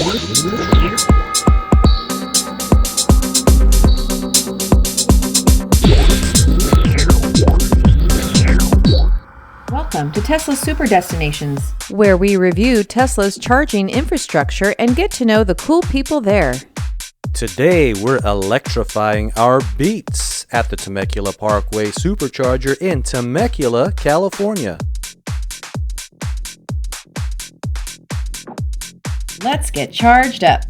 Welcome to Tesla Super Destinations, where we review Tesla's charging infrastructure and get to know the cool people there. Today, we're electrifying our beats at the Temecula Parkway Supercharger in Temecula, California. Let's get charged up.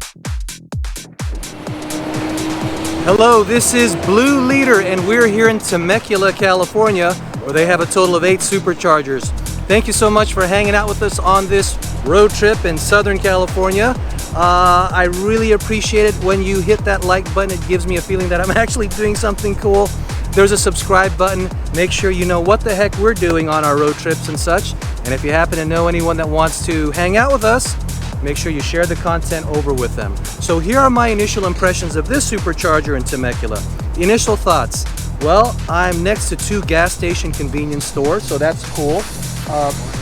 Hello, this is Blue Leader, and we're here in Temecula, California, where they have a total of 8 superchargers. Thank you so much for hanging out with us on this road trip in Southern California. I really appreciate it when you hit that like button. It gives me a feeling that I'm actually doing something cool. There's a subscribe button. Make sure you know what the heck we're doing on our road trips and such. And if you happen to know anyone that wants to hang out with us, make sure you share the content over with them. So here are my initial impressions of this supercharger in Temecula. Initial thoughts. Well, I'm next to 2 gas station convenience stores, so that's cool.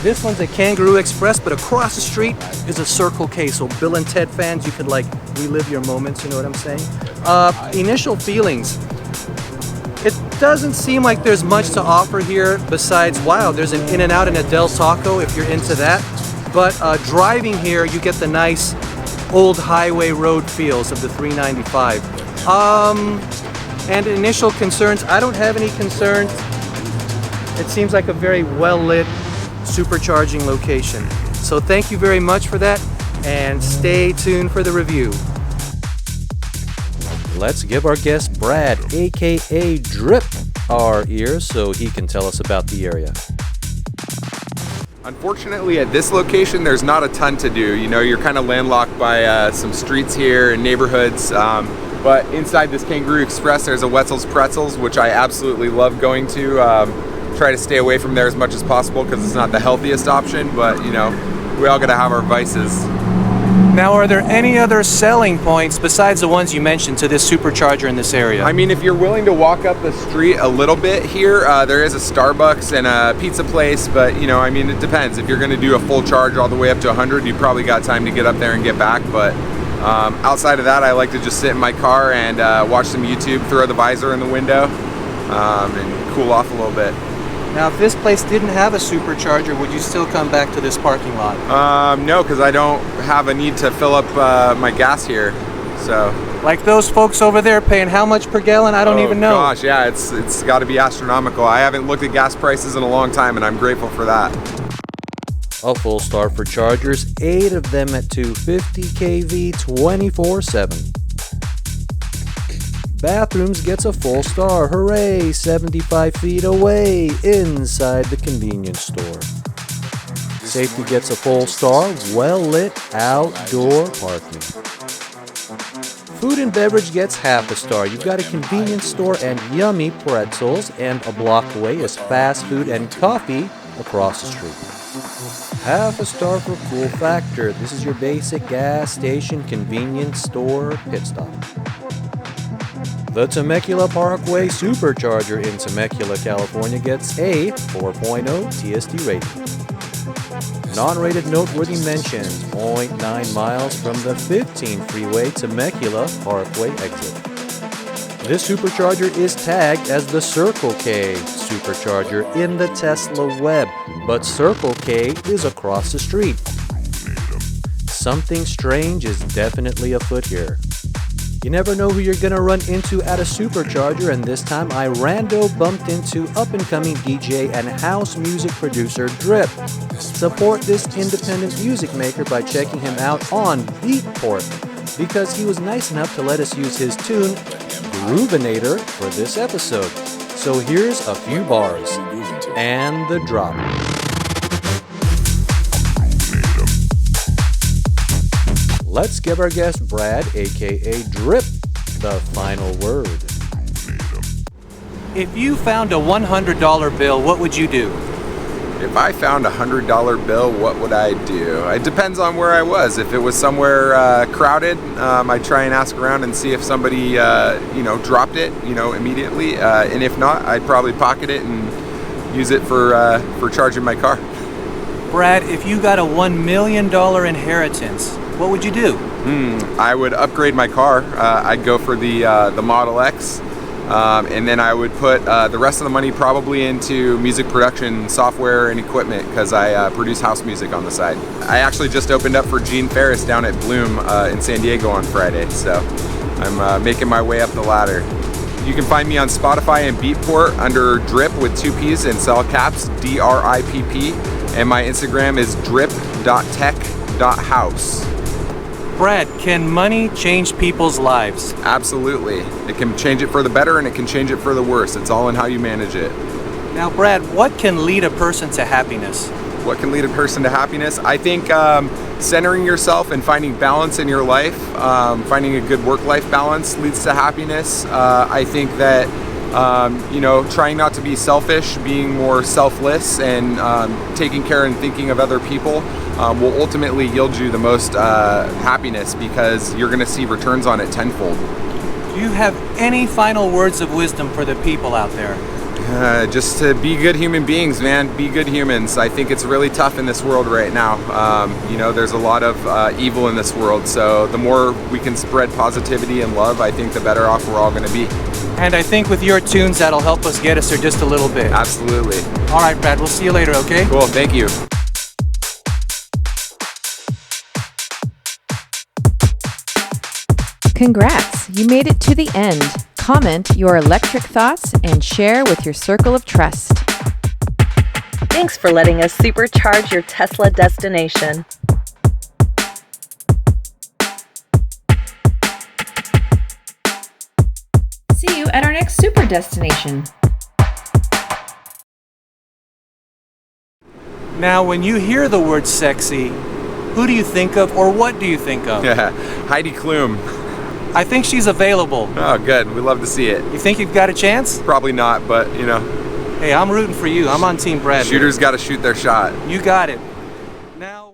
This one's a Kangaroo Express, but across the street is a Circle K. So Bill and Ted fans, you could like relive your moments, you know what I'm saying? Initial feelings. It doesn't seem like there's much to offer here besides, wow, there's an In-N-Out and a Del Taco if you're into that. But driving here, you get the nice old highway road feels of the 395. And initial concerns, I don't have any concerns. It seems like a very well-lit supercharging location. So thank you very much for that, and stay tuned for the review. Let's give our guest Brad, aka Dripp, our ears so he can tell us about the area. Unfortunately, at this location, there's not a ton to do. You know, you're kind of landlocked by some streets here and neighborhoods. But inside this Kangaroo Express, there's a Wetzel's Pretzels, which I absolutely love going to. Try to stay away from there as much as possible because it's not the healthiest option, but you know, we all gotta have our vices. Now, are there any other selling points besides the ones you mentioned to this supercharger in this area? I mean, if you're willing to walk up the street a little bit here, there is a Starbucks and a pizza place, but you know, I mean, it depends. If you're gonna do a full charge all the way up to 100, you probably got time to get up there and get back, but outside of that, I like to just sit in my car and watch some YouTube, throw the visor in the window, and cool off a little bit. Now, if this place didn't have a supercharger, would you still come back to this parking lot? No, because I don't have a need to fill up my gas here. So, like those folks over there paying how much per gallon? I don't even know. Gosh, yeah, it's got to be astronomical. I haven't looked at gas prices in a long time, and I'm grateful for that. A full star for chargers, 8 of them at 250 kV 24/7. Bathrooms gets a full star, hooray, 75 feet away inside the convenience store. Safety gets a full star, well-lit outdoor parking. Food and beverage gets half a star. You've got a convenience store and yummy pretzels, and a block away is fast food and coffee across the street. Half a star for cool factor. This is your basic gas station convenience store pit stop. The Temecula Parkway Supercharger in Temecula, California gets a 4.0 TSD rating. Non-rated noteworthy mentions, 0.9 miles from the 15 freeway Temecula Parkway exit. This supercharger is tagged as the Circle K supercharger in the Tesla web, but Circle K is across the street. Something strange is definitely afoot here. You never know who you're gonna run into at a supercharger, and this time I rando bumped into up-and-coming DJ and house music producer Dripp. Support this independent music maker by checking him out on Beatport, because he was nice enough to let us use his tune, Groovinator, for this episode. So here's a few bars, and the drop. Let's give our guest Brad, aka Dripp, the final word. If you found a $100 bill, what would you do? If I found a $100 bill, what would I do? It depends on where I was. If it was somewhere crowded, I'd try and ask around and see if somebody, dropped it, immediately. And if not, I'd probably pocket it and use it for charging my car. Brad, if you got a $1 million inheritance, what would you do? I would upgrade my car. I'd go for the Model X. And then I would put the rest of the money probably into music production software and equipment because I produce house music on the side. I actually just opened up for Gene Ferris down at Bloom in San Diego on Friday, so I'm making my way up the ladder. You can find me on Spotify and Beatport under Dripp with 2 P's and all caps, DRIPP, and my Instagram is drip.tech.house. Brad, can money change people's lives? Absolutely. It can change it for the better and it can change it for the worse. It's all in how you manage it. Now, Brad, what can lead a person to happiness? What can lead a person to happiness? I think centering yourself and finding balance in your life, finding a good work-life balance leads to happiness. I think that trying not to be selfish, being more selfless, and taking care and thinking of other people will ultimately yield you the most happiness because you're going to see returns on it tenfold. Do you have any final words of wisdom for the people out there? Just to be good human beings, man. Be good humans. I think it's really tough in this world right now. There's a lot of evil in this world, so the more we can spread positivity and love, I think the better off we're all going to be. And I think with your tunes, that'll help us get us there just a little bit. Absolutely. All right, Brad, we'll see you later, okay? Cool, thank you. Congrats, you made it to the end. Comment your electric thoughts and share with your circle of trust. Thanks for letting us supercharge your Tesla destination. See you at our next super destination. Now, when you hear the word sexy, who do you think of or what do you think of? Heidi Klum. I think she's available. Oh, good. We'd love to see it. You think you've got a chance? Probably not, but Hey, I'm rooting for you. I'm on Team Brad. Shooters got to shoot their shot. You got it. Now...